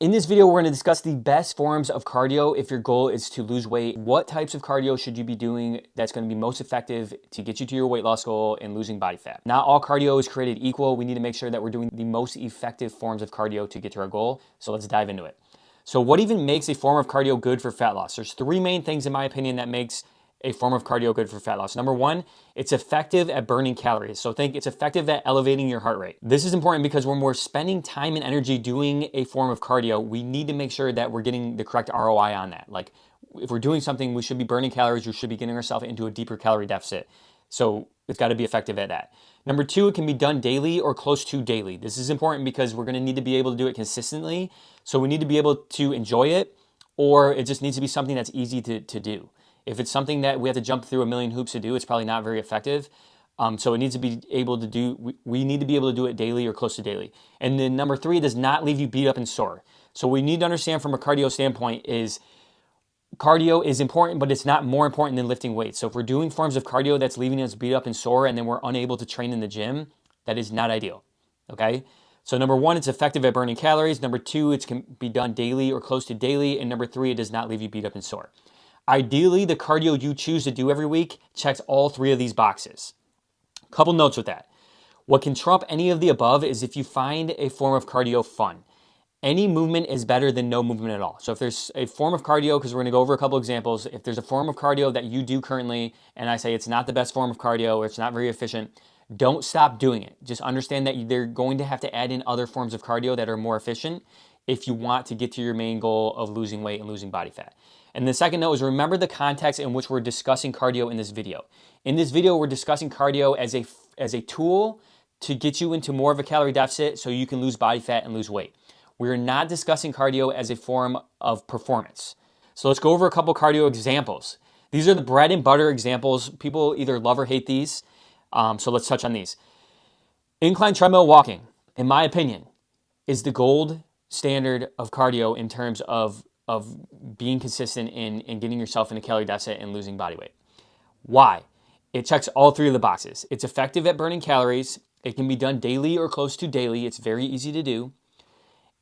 In this video, we're going to discuss the best forms of cardio if your goal is to lose weight. What types of cardio should you be doing that's going to be most effective to get you to your weight loss goal and losing body fat? Not all cardio is created equal. We need to make sure that we're doing the most effective forms of cardio to get to our goal. So let's dive into it. So what even makes a form of cardio good for fat loss? There's three main things, in my opinion, that makes a form of cardio good for fat loss. Number one, it's effective at burning calories. So think it's effective at elevating your heart rate. This is important because when we're spending time and energy doing a form of cardio, we need to make sure that we're getting the correct ROI on that. Like if we're doing something, we should be burning calories, we should be getting ourselves into a deeper calorie deficit. So it's got to be effective at that. Number two, it can be done daily or close to daily. This is important because we're going to need to be able to do it consistently. So we need to be able to enjoy it, or it just needs to be something that's easy to do. If it's something that we have to jump through a million hoops to do, it's probably not very effective. So it needs to be able to do, we need to be able to do it daily or close to daily. And then number three, it does not leave you beat up and sore. So we need to understand from a cardio standpoint is cardio is important, but it's not more important than lifting weights. So if we're doing forms of cardio that's leaving us beat up and sore and then we're unable to train in the gym, that is not ideal, okay? So number one, it's effective at burning calories. Number two, it can be done daily or close to daily. And number three, it does not leave you beat up and sore. Ideally, the cardio you choose to do every week checks all three of these boxes. Couple notes with that. What can trump any of the above is if you find a form of cardio fun. Any movement is better than no movement at all. So if there's a form of cardio, because we're going to go over a couple examples, if there's a form of cardio that you do currently, and I say it's not the best form of cardio or it's not very efficient, don't stop doing it. Just understand that they're going to have to add in other forms of cardio that are more efficient if you want to get to your main goal of losing weight and losing body fat. And the second note is remember the context in which we're discussing cardio in this video. In this video, we're discussing cardio as a tool to get you into more of a calorie deficit so you can lose body fat and lose weight. We're not discussing cardio as a form of performance. So let's go over a couple cardio examples. These are the bread and butter examples. People either love or hate these. So let's touch on these. Incline treadmill walking, in my opinion, is the gold standard of cardio in terms of being consistent in getting yourself in a calorie deficit and losing body weight. Why? It checks all three of the boxes. It's effective at burning calories. It can be done daily or close to daily. It's very easy to do.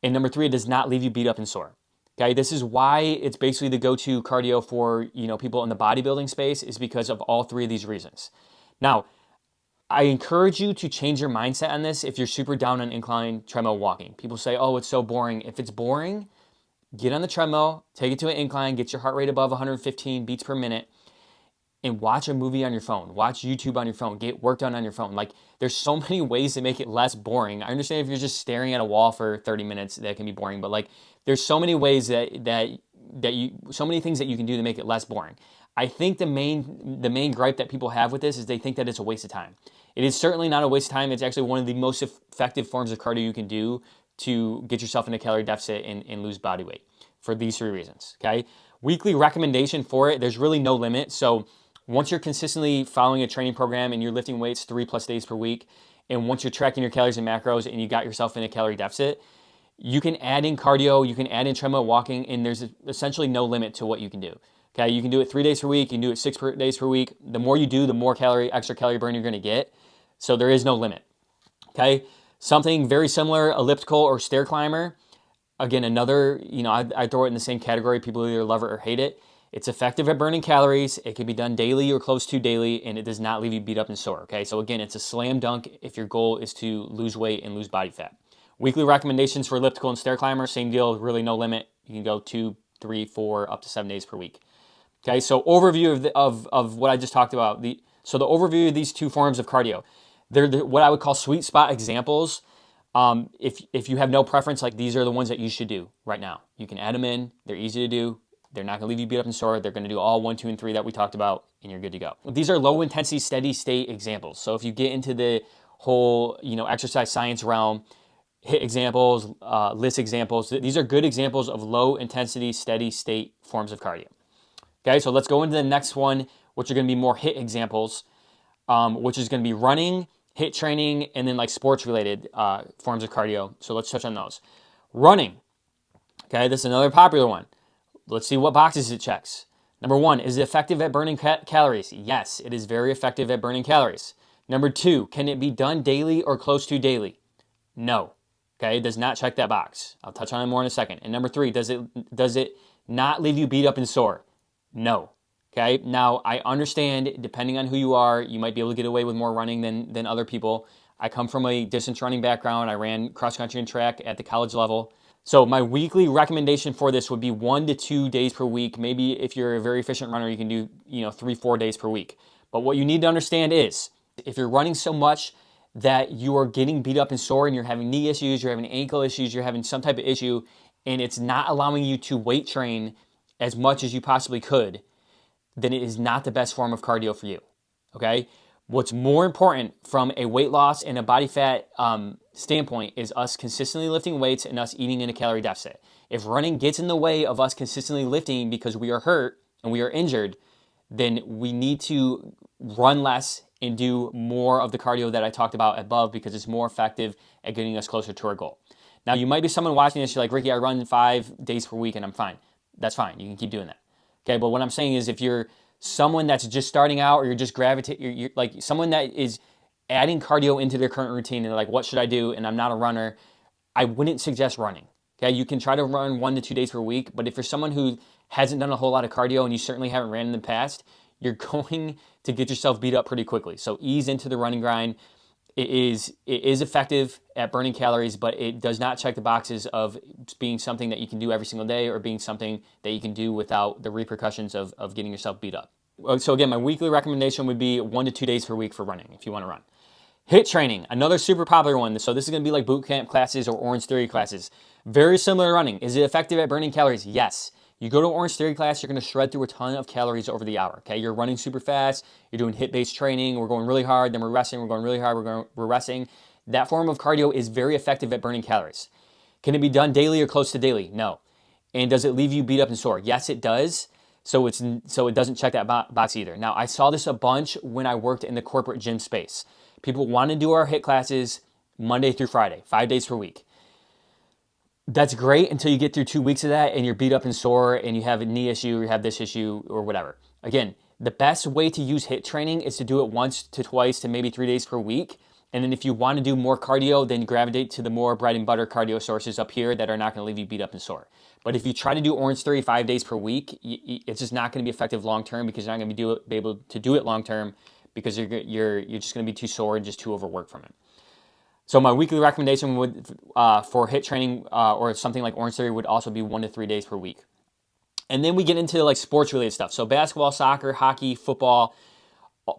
And number three, it does not leave you beat up and sore. Okay, this is why it's basically the go-to cardio for people in the bodybuilding space is because of all three of these reasons. Now, I encourage you to change your mindset on this if you're super down on incline treadmill walking. People say, oh, it's so boring. If it's boring, get on the treadmill, take it to an incline, get your heart rate above 115 beats per minute, and watch a movie on your phone. Watch YouTube on your phone. Get work done on your phone. Like, there's so many ways to make it less boring. I understand if you're just staring at a wall for 30 minutes, that can be boring. But like, there's so many ways so many things that you can do to make it less boring. I think the main gripe that people have with this is they think that it's a waste of time. It is certainly not a waste of time. It's actually one of the most effective forms of cardio you can do to get yourself in a calorie deficit and lose body weight for these three reasons, okay? Weekly recommendation for it, there's really no limit. So once you're consistently following a training program and you're lifting weights 3+ days per week, and once you're tracking your calories and macros and you got yourself in a calorie deficit, you can add in cardio, you can add in treadmill walking, and there's essentially no limit to what you can do. Okay, you can do it 3 days per week, you can do it 6 days per week. The more you do, the more extra calorie burn you're gonna get. So there is no limit, okay? Something very similar, elliptical or stair climber. Again, another, I throw it in the same category. People either love it or hate it. It's effective at burning calories. It can be done daily or close to daily, and it does not leave you beat up and sore, okay? So again, it's a slam dunk if your goal is to lose weight and lose body fat. Weekly recommendations for elliptical and stair climber, same deal, really no limit. You can go 2, 3, 4, up to 7 days per week. Okay, so overview of what I just talked about. So the overview of these two forms of cardio. They're what I would call sweet spot examples. If you have no preference, like these are the ones that you should do right now. You can add them in. They're easy to do. They're not going to leave you beat up and sore. They're going to do all 1, 2, and 3 that we talked about, and you're good to go. These are low intensity, steady state examples. So if you get into the whole, exercise science realm, HIIT examples, list examples, these are good examples of low intensity, steady state forms of cardio. Okay, so let's go into the next one, which are going to be more HIIT examples, which is going to be running, HIIT training, and then like sports related forms of cardio. So let's touch on those. Running. Okay, this is another popular one. Let's see what boxes it checks. Number one, is it effective at burning calories? Yes, it is very effective at burning calories. Number two, can it be done daily or close to daily? No. Okay, it does not check that box. I'll touch on it more in a second. And number 3, does it not leave you beat up and sore? No. Okay, now I understand depending on who you are, you might be able to get away with more running than other people. I come from a distance running background. I ran cross country and track at the college level. So my weekly recommendation for this would be 1 to 2 days per week. Maybe if you're a very efficient runner, you can do 3-4 days per week. But what you need to understand is if you're running so much that you are getting beat up and sore and you're having knee issues, you're having ankle issues, you're having some type of issue, and it's not allowing you to weight train as much as you possibly could, then it is not the best form of cardio for you, okay? What's more important from a weight loss and a body fat standpoint is us consistently lifting weights and us eating in a calorie deficit. If running gets in the way of us consistently lifting because we are hurt and we are injured, then we need to run less and do more of the cardio that I talked about above because it's more effective at getting us closer to our goal. Now, you might be someone watching this, you're like, Ricky, I run 5 days per week and I'm fine. That's fine. You can keep doing that. Okay, but what I'm saying is if you're someone that's just starting out or you're just you're like someone that is adding cardio into their current routine and they're like, what should I do? And I'm not a runner, I wouldn't suggest running. Okay, you can try to run 1 to 2 days per week, but if you're someone who hasn't done a whole lot of cardio and you certainly haven't ran in the past, you're going to get yourself beat up pretty quickly. So ease into the running grind. It is effective at burning calories, but it does not check the boxes of being something that you can do every single day or being something that you can do without the repercussions of getting yourself beat up. So again, my weekly recommendation would be 1 to 2 days per week for running if you want to run. HIIT training, another super popular one. So this is going to be like boot camp classes or Orange Theory classes. Very similar to running. Is it effective at burning calories? Yes. You go to Orange Theory class, you're going to shred through a ton of calories over the hour. Okay, you're running super fast. You're doing HIIT-based training. We're going really hard. Then we're resting. We're going really hard. We're resting. That form of cardio is very effective at burning calories. Can it be done daily or close to daily? No. And does it leave you beat up and sore? Yes, it does. So it doesn't check that box either. Now, I saw this a bunch when I worked in the corporate gym space. People want to do our HIIT classes Monday through Friday, 5 days per week. That's great until you get through 2 weeks of that and you're beat up and sore and you have a knee issue or you have this issue or whatever. Again, the best way to use HIIT training is to do it once to twice to maybe 3 days per week. And then if you want to do more cardio, then gravitate to the more bread and butter cardio sources up here that are not going to leave you beat up and sore. But if you try to do Orange Theory 5 days per week, it's just not going to be effective long term because you're not going to be able to do it long term because you're just going to be too sore and just too overworked from it. So my weekly recommendation would for HIIT training or something like Orange Theory would also be 1 to 3 days per week. And then we get into like sports related stuff. So basketball, soccer, hockey, football,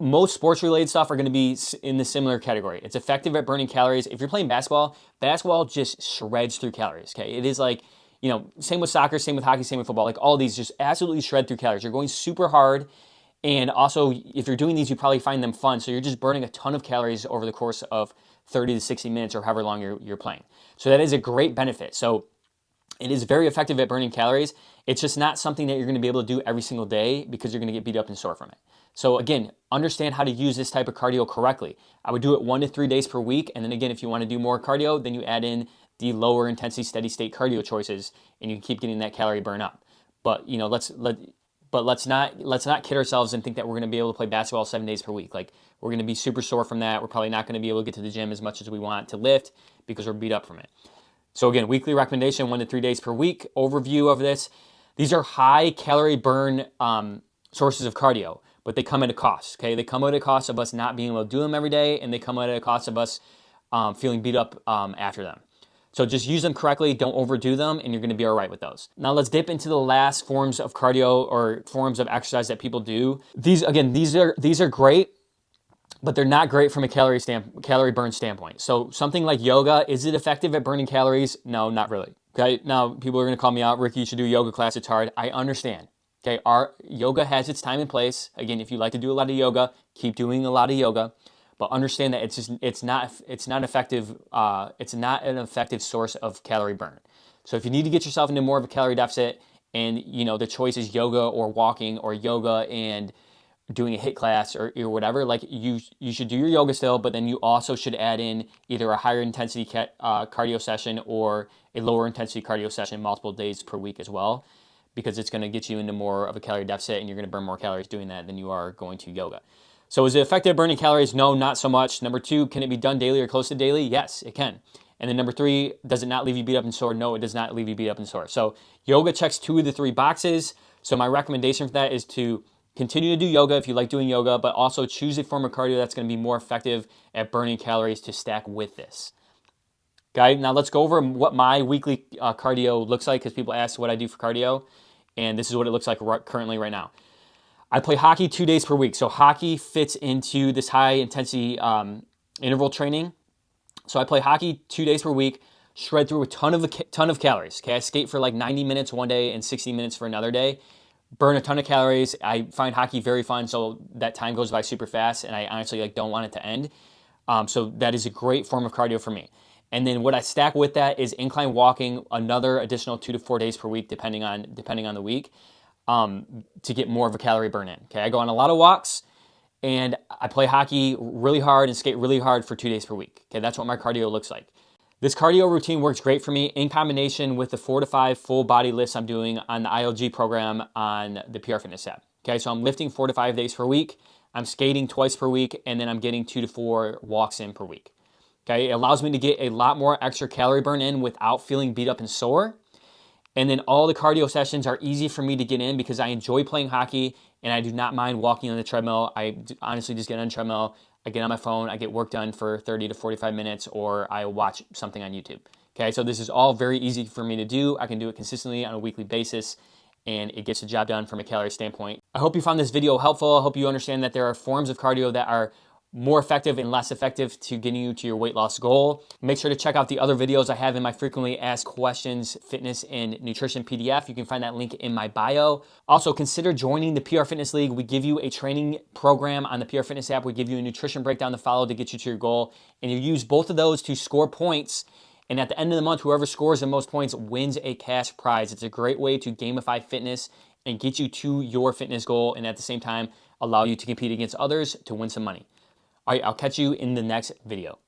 most sports related stuff are going to be in the similar category. It's effective at burning calories. If you're playing basketball just shreds through calories. Okay, it is like, same with soccer, same with hockey, same with football. Like all these just absolutely shred through calories. You're going super hard. And also, if you're doing these, you probably find them fun. So you're just burning a ton of calories over the course of 30 to 60 minutes or however long you're playing. So that is a great benefit. So it is very effective at burning calories. It's just not something that you're going to be able to do every single day because you're going to get beat up and sore from it. So again, understand how to use this type of cardio correctly. I would do it 1 to 3 days per week. And then again, if you want to do more cardio, then you add in the lower intensity steady state cardio choices and you can keep getting that calorie burn up. But let's not kid ourselves and think that we're going to be able to play basketball 7 days per week. Like we're going to be super sore from that. We're probably not going to be able to get to the gym as much as we want to lift because we're beat up from it. So again, weekly recommendation, 1 to 3 days per week. Overview of this. These are high calorie burn sources of cardio, but they come at a cost. Okay, they come at a cost of us not being able to do them every day, and they come at a cost of us feeling beat up after them. So just use them correctly, don't overdo them, and you're going to be all right with those. Now let's dip into the last forms of cardio or forms of exercise that people do. These are great, but they're not great from a calorie burn standpoint. So something like yoga, is it effective at burning calories? No, not really. Okay, now people are going to call me out, Ricky, you should do yoga class, it's hard. I understand. Okay, our yoga has its time and place. Again, if you like to do a lot of yoga, keep doing a lot of yoga. But understand that it's not effective. It's not an effective source of calorie burn. So if you need to get yourself into more of a calorie deficit, and the choice is yoga or walking or yoga and doing a HIIT class or whatever, like you should do your yoga still, but then you also should add in either a higher intensity cardio session or a lower intensity cardio session multiple days per week as well, because it's going to get you into more of a calorie deficit and you're going to burn more calories doing that than you are going to yoga. So is it effective at burning calories? No, not so much. Number 2, can it be done daily or close to daily? Yes, it can. And then number 3, does it not leave you beat up and sore? No, it does not leave you beat up and sore. So yoga checks 2 of the 3 boxes. So my recommendation for that is to continue to do yoga if you like doing yoga, but also choose a form of cardio that's going to be more effective at burning calories to stack with this. Okay, now let's go over what my weekly cardio looks like, because people ask what I do for cardio, and this is what it looks like currently right now. I play hockey 2 days per week. So hockey fits into this high intensity interval training. So I play hockey 2 days per week, shred through a ton of calories. Okay, I skate for like 90 minutes one day and 60 minutes for another day. Burn a ton of calories. I find hockey very fun, so that time goes by super fast, and I honestly don't want it to end. So that is a great form of cardio for me. And then what I stack with that is incline walking, another additional 2 to 4 days per week, depending on the week, to get more of a calorie burn in. Okay, I go on a lot of walks, and I play hockey really hard and skate really hard for 2 days per week. Okay, that's what my cardio looks like. This cardio routine works great for me in combination with the 4 to 5 full body lifts I'm doing on the ILG program on the PR Fitness app. Okay, so I'm lifting 4 to 5 days per week, I'm skating twice per week, and then I'm getting 2 to 4 walks in per week. Okay, it allows me to get a lot more extra calorie burn in without feeling beat up and sore. And then all the cardio sessions are easy for me to get in because I enjoy playing hockey and I do not mind walking on the treadmill. I honestly just get on the treadmill, I get on my phone, I get work done for 30 to 45 minutes, or I watch something on YouTube. Okay, so this is all very easy for me to do. I can do it consistently on a weekly basis, and it gets the job done from a calorie standpoint. I hope you found this video helpful. I hope you understand that there are forms of cardio that are more effective and less effective to getting you to your weight loss goal. Make sure to check out the other videos I have in my frequently asked questions, fitness and nutrition PDF. You can find that link in my bio. Also, consider joining the PR Fitness League. We give you a training program on the PR Fitness app. We give you a nutrition breakdown to follow to get you to your goal. And you use both of those to score points. And at the end of the month, whoever scores the most points wins a cash prize. It's a great way to gamify fitness and get you to your fitness goal, and at the same time, allow you to compete against others to win some money. All right, I'll catch you in the next video.